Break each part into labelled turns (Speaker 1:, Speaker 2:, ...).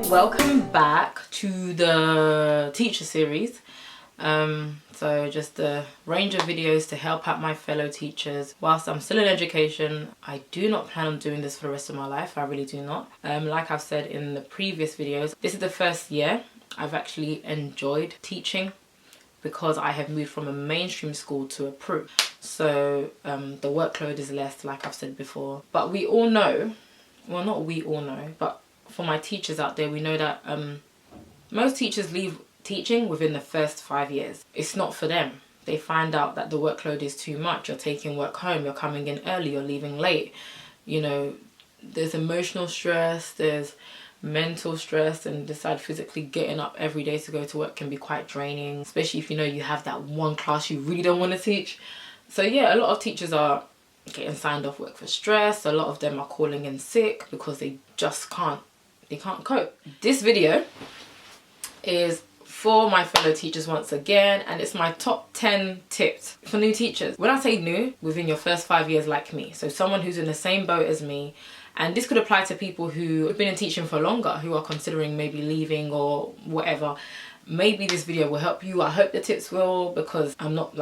Speaker 1: Welcome back to the teacher series. So just a range of videos to help out my fellow teachers whilst I'm still in education. I do not plan on doing this for the rest of my life. I really do not. Like I've said in the previous videos, this is the first year I've actually enjoyed teaching because I have moved from a mainstream school to a pro. So the workload is less, like I've said before. But we all know, well, not we all know, but for my teachers out there, we know that most teachers leave teaching within the first 5 years. It's not for them. They find out that the workload is too much. You're taking work home, you're coming in early, you're leaving late. You know, there's emotional stress, there's mental stress, and decide physically getting up every day to go to work can be quite draining, especially if you know you have that one class you really don't want to teach. So yeah, a lot of teachers are getting signed off work for stress. A lot of them are calling in sick because they just can't cope. This video is for my fellow teachers once again, and it's my top 10 tips for new teachers. When I say new, within your first 5 years like me, so someone who's in the same boat as me, and this could apply to people who have been in teaching for longer, who are considering maybe leaving or whatever. Maybe this video will help you. I hope the tips will, because I'm not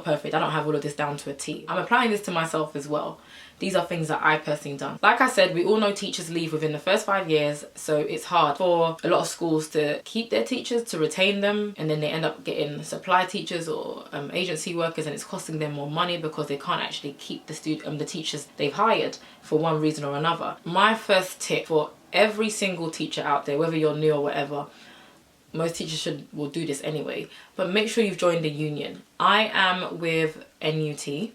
Speaker 1: perfect. I don't have all of this down to a T. I'm applying this to myself as well. These are things that I personally done. Like I said, we all know teachers leave within the first 5 years, so it's hard for a lot of schools to keep their teachers, to retain them, and then they end up getting supply teachers or agency workers, and it's costing them more money because they can't actually keep the teachers they've hired for one reason or another. My first tip for every single teacher out there, whether you're new or whatever, most teachers will do this anyway, but make sure you've joined a union. I am with NUT,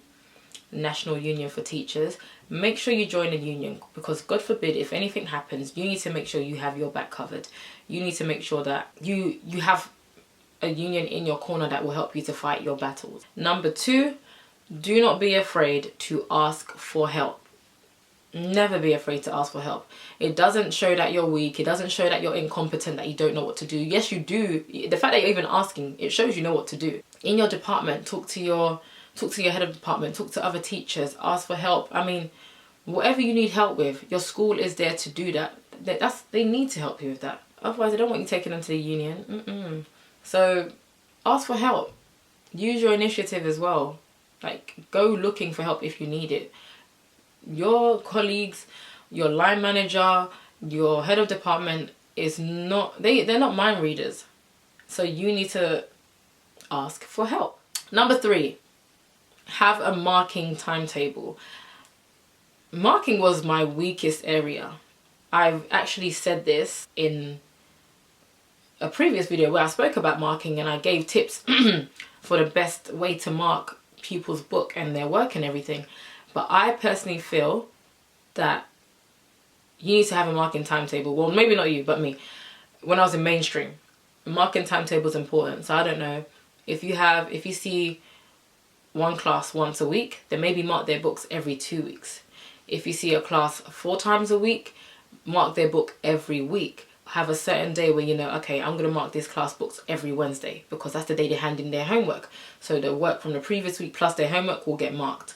Speaker 1: National Union for Teachers. Make sure you join a union, because God forbid if anything happens, you need to make sure you have your back covered. You need to make sure that you have a union in your corner that will help you to fight your battles. Number 2, do not be afraid to ask for help. Never be afraid to ask for help. It doesn't show that you're weak. It doesn't show that you're incompetent, that you don't know what to do. Yes, you do. The fact that you're even asking, it shows you know what to do. In your department, talk to your head of department, talk to other teachers, ask for help. I mean, whatever you need help with, your school is there to do that. They need to help you with that. Otherwise, they don't want you taking them to the union. So ask for help. Use your initiative as well. Like, go looking for help if you need it. Your colleagues, your line manager, your head of department is not, they're not mind readers. So you need to ask for help. Number 3, have a marking timetable. Marking was my weakest area. I've actually said this in a previous video where I spoke about marking, and I gave tips for the best way to mark pupils' book and their work and everything. But I personally feel that you need to have a marking timetable. Well, maybe not you, but me. When I was in mainstream, marking timetable is important. So I don't know, if you see one class once a week, then maybe mark their books every 2 weeks. If you see a class 4 times a week, mark their book every week. Have a certain day where you know, okay, I'm going to mark this class books every Wednesday, because that's the day they hand in their homework. So the work from the previous week plus their homework will get marked.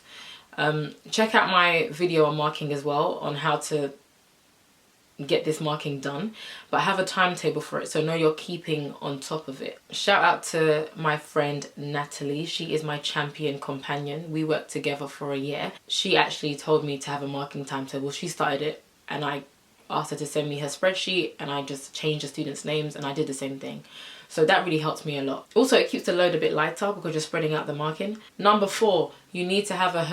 Speaker 1: Check out my video on marking as well, on how to get this marking done, but have a timetable for it, so know you're keeping on top of it. Shout out to my friend Natalie. She is my champion companion. We worked together for a year. She actually told me to have a marking timetable. She started it, and I asked her to send me her spreadsheet, and I just changed the students' names, and I did the same thing. So that really helps me a lot. Also, it keeps the load a bit lighter because you're spreading out the marking. Number 4, you need to have a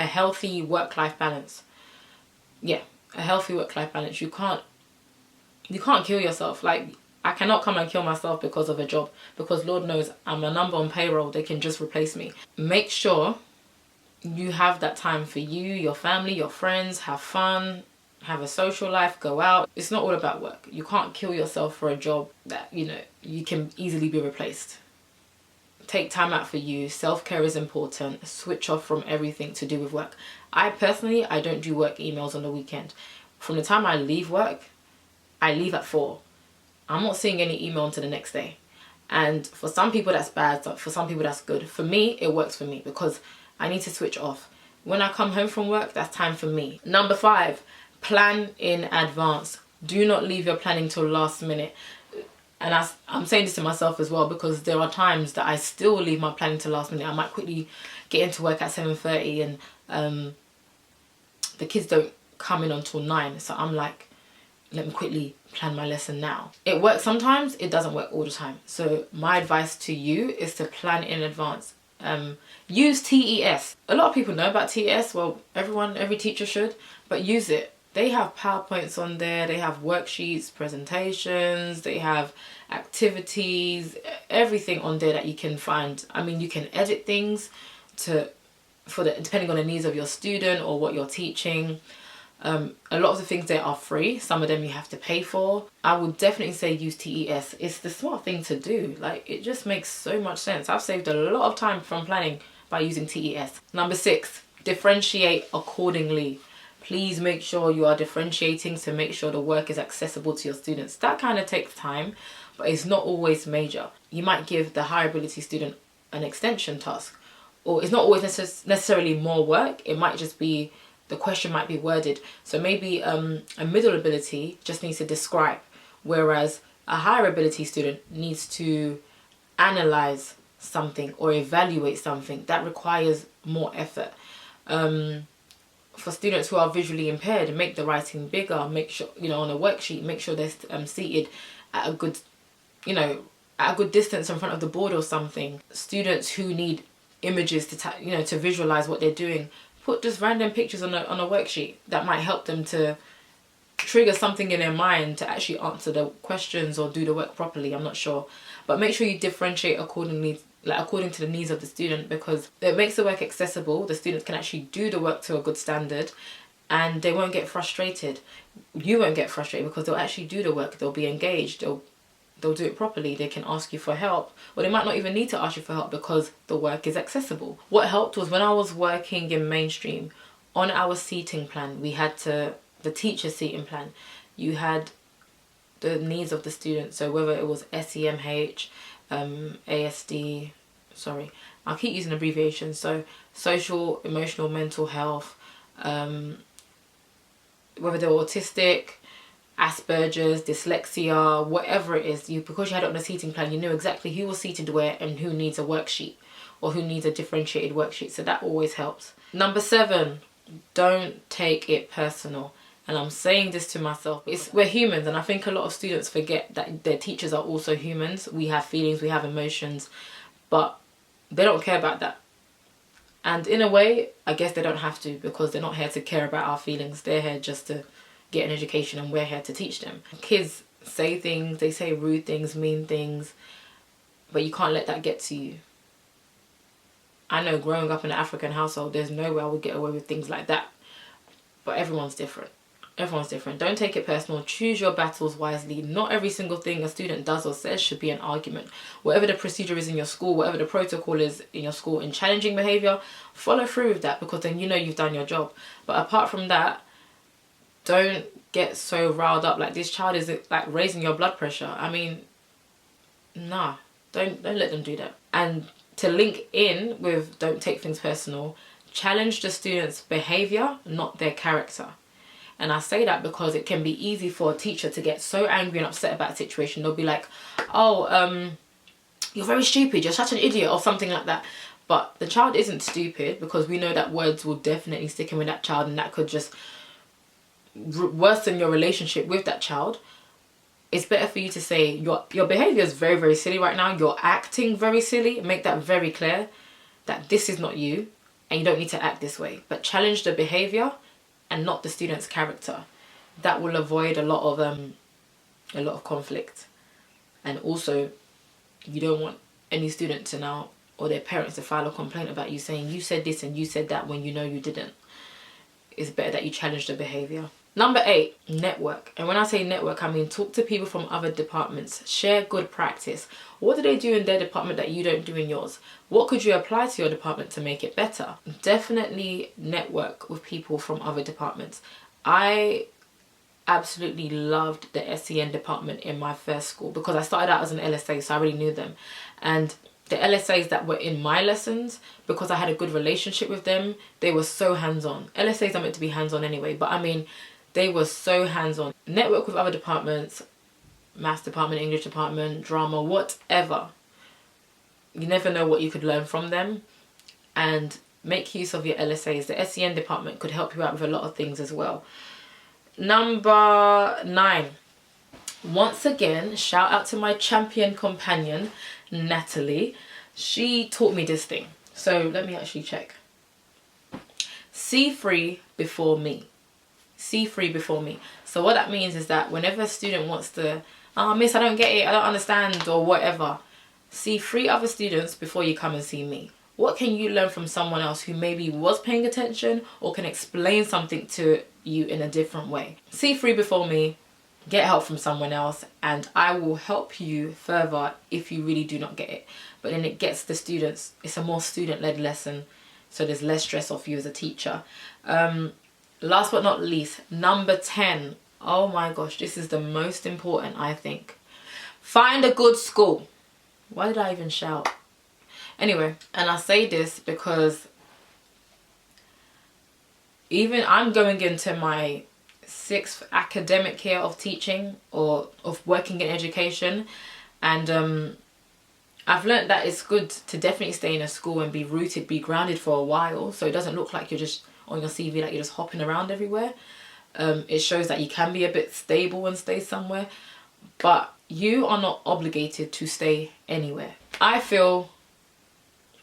Speaker 1: healthy work-life balance. Yeah, a healthy work-life balance. You can't kill yourself. Like, I cannot come and kill myself because of a job, because Lord knows I'm a number on payroll. They can just replace me. Make sure you have that time for you, your family, your friends. Have fun. Have a social life, go out. It's not all about work. You can't kill yourself for a job that, you know, you can easily be replaced. Take time out for you. Self-care is important. Switch off from everything to do with work. I don't do work emails on the weekend. From the time I leave work, I leave at 4. I'm not seeing any email until the next day. And for some people that's bad, for some people that's good. For me, it works for me because I need to switch off. When I come home from work, that's time for me. Number 5, plan in advance. Do not leave your planning till last minute. And I'm saying this to myself as well, because there are times that I still leave my planning to last minute. I might quickly get into work at 7:30 and the kids don't come in until 9. So I'm like, let me quickly plan my lesson now. It works sometimes, it doesn't work all the time. So my advice to you is to plan in advance. Use TES. A lot of people know about TES. Well, every teacher should, but use it. They have PowerPoints on there, they have worksheets, presentations, they have activities, everything on there that you can find. I mean, you can edit things depending on the needs of your student or what you're teaching. A lot of the things there are free. Some of them you have to pay for. I would definitely say use TES. It's the smart thing to do. Like, it just makes so much sense. I've saved a lot of time from planning by using TES. Number 6, differentiate accordingly. Please make sure you are differentiating to make sure the work is accessible to your students. That kind of takes time, but it's not always major. You might give the higher ability student an extension task, or it's not always necessarily more work. It might just be, the question might be worded. So maybe a middle ability just needs to describe, whereas a higher ability student needs to analyze something or evaluate something. That requires more effort. For students who are visually impaired, make the writing bigger. Make sure, on a worksheet, make sure they're seated at a good, at a good distance in front of the board or something. Students who need images to visualize what they're doing, put just random pictures on a worksheet. That might help them to trigger something in their mind to actually answer the questions or do the work properly. I'm not sure, but make sure you differentiate accordingly, according to the needs of the student, because it makes the work accessible. The students can actually do the work to a good standard and they won't get frustrated. You won't get frustrated because they'll actually do the work. They'll be engaged. They'll do it properly. They can ask you for help, or they might not even need to ask you for help because the work is accessible. What helped was when I was working in mainstream, on our seating plan, we had the teacher seating plan, you had the needs of the students. So whether it was SEMH, ASD, sorry, I'll keep using abbreviations, so social, emotional, mental health, whether they're autistic, Asperger's, dyslexia, whatever it is, because you had it on a seating plan, you knew exactly who was seated where and who needs a worksheet or who needs a differentiated worksheet. So that always helps. Number 7, don't take it personal. And I'm saying this to myself. We're humans, and I think a lot of students forget that their teachers are also humans. We have feelings, we have emotions, but they don't care about that. And in a way, I guess they don't have to, because they're not here to care about our feelings. They're here just to get an education, and we're here to teach them. Kids say things, they say rude things, mean things, but you can't let that get to you. I know growing up in an African household, there's no way I would get away with things like that. But everyone's different. Everyone's different. Don't take it personal. Choose your battles wisely. Not every single thing a student does or says should be an argument. Whatever the procedure is in your school, whatever the protocol is in your school in challenging behaviour, follow through with that, because then you know you've done your job. But apart from that, don't get so riled up. Like, this child is like raising your blood pressure. I mean, nah, don't let them do that. And to link in with don't take things personal, challenge the student's behaviour, not their character. And I say that because it can be easy for a teacher to get so angry and upset about a situation. They'll be like, oh, you're very stupid, you're such an idiot, or something like that. But the child isn't stupid, because we know that words will definitely stick in with that child, and that could just worsen your relationship with that child. It's better for you to say, your behaviour is very, very silly right now. You're acting very silly. Make that very clear, that this is not you and you don't need to act this way. But challenge the behaviour and not the student's character. That will avoid a lot of conflict. And also, you don't want any student to now, or their parents, to file a complaint about you saying you said this and you said that when you know you didn't. It's better that you challenge the behaviour. Number 8, network. And when I say network, I mean talk to people from other departments. Share good practice. What do they do in their department that you don't do in yours? What could you apply to your department to make it better? Definitely network with people from other departments. I absolutely loved the SEN department in my first school, because I started out as an LSA, so I already knew them. And the LSAs that were in my lessons, because I had a good relationship with them, they were so hands-on. LSAs are meant to be hands-on anyway, but I mean, They were so hands-on. Network with other departments, maths department, English department, drama, whatever. You never know what you could learn from them. And make use of your LSAs. The SEN department could help you out with a lot of things as well. Number 9. Once again, shout out to my champion companion, Natalie. She taught me this thing. So let me actually check. See free before me. See free before me. So what that means is that whenever a student wants to, oh, miss, I don't get it, I don't understand, or whatever, see 3 other students before you come and see me. What can you learn from someone else who maybe was paying attention or can explain something to you in a different way? See 3 before me, get help from someone else, and I will help you further if you really do not get it. But then it gets the students, it's a more student-led lesson, so there's less stress off you as a teacher. Last but not least, number 10. Oh my gosh, this is the most important, I think. Find a good school. Why did I even shout? Anyway, and I say this because even I'm going into my 6th academic year of teaching or of working in education, and I've learned that it's good to definitely stay in a school and be rooted, be grounded for a while, so it doesn't look like you're just on your CV like you're just hopping around everywhere. It shows that you can be a bit stable and stay somewhere, but you are not obligated to stay anywhere. I feel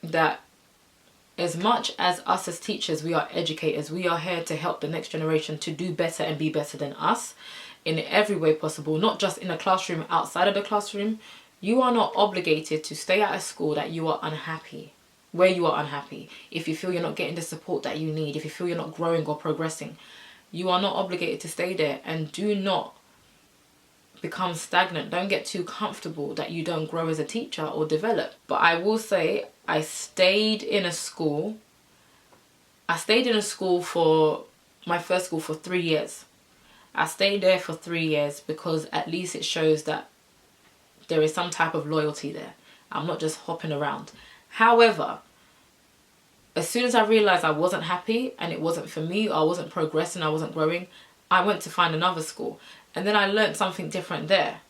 Speaker 1: that as much as us as teachers, we are educators, we are here to help the next generation to do better and be better than us in every way possible, not just in a classroom, outside of the classroom. You are not obligated to stay at a school that you are unhappy, where you are unhappy. If you feel you're not getting the support that you need, if you feel you're not growing or progressing, you are not obligated to stay there. And do not become stagnant. Don't get too comfortable that you don't grow as a teacher or develop. But I will say, I stayed in a school. I stayed in a school for my first school for 3 years. I stayed there for 3 years because at least it shows that there is some type of loyalty there. I'm not just hopping around. However, as soon as I realized I wasn't happy and it wasn't for me, I wasn't progressing, I wasn't growing, I went to find another school. And then I learned something different there.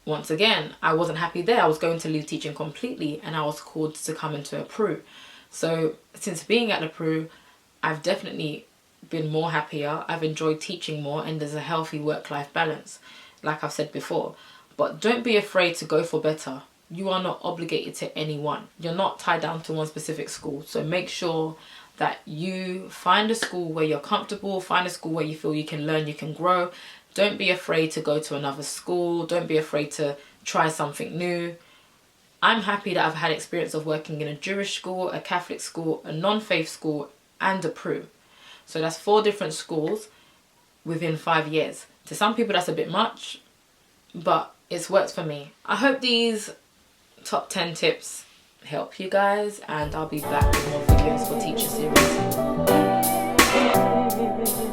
Speaker 1: Once again, I wasn't happy there. I was going to leave teaching completely, and I was called to come into a PRU. So since being at the PRU, I've definitely been more happier. I've enjoyed teaching more, and there's a healthy work-life balance, like I've said before. But don't be afraid to go for better. You are not obligated to anyone. You're not tied down to one specific school. So make sure that you find a school where you're comfortable, find a school where you feel you can learn, you can grow. Don't be afraid to go to another school. Don't be afraid to try something new. I'm happy that I've had experience of working in a Jewish school, a Catholic school, a non-faith school, and a PRU. So that's 4 different schools within 5 years. To some people that's a bit much, but it's worked for me. I hope these top 10 tips help you guys, and I'll be back with more videos for teacher series.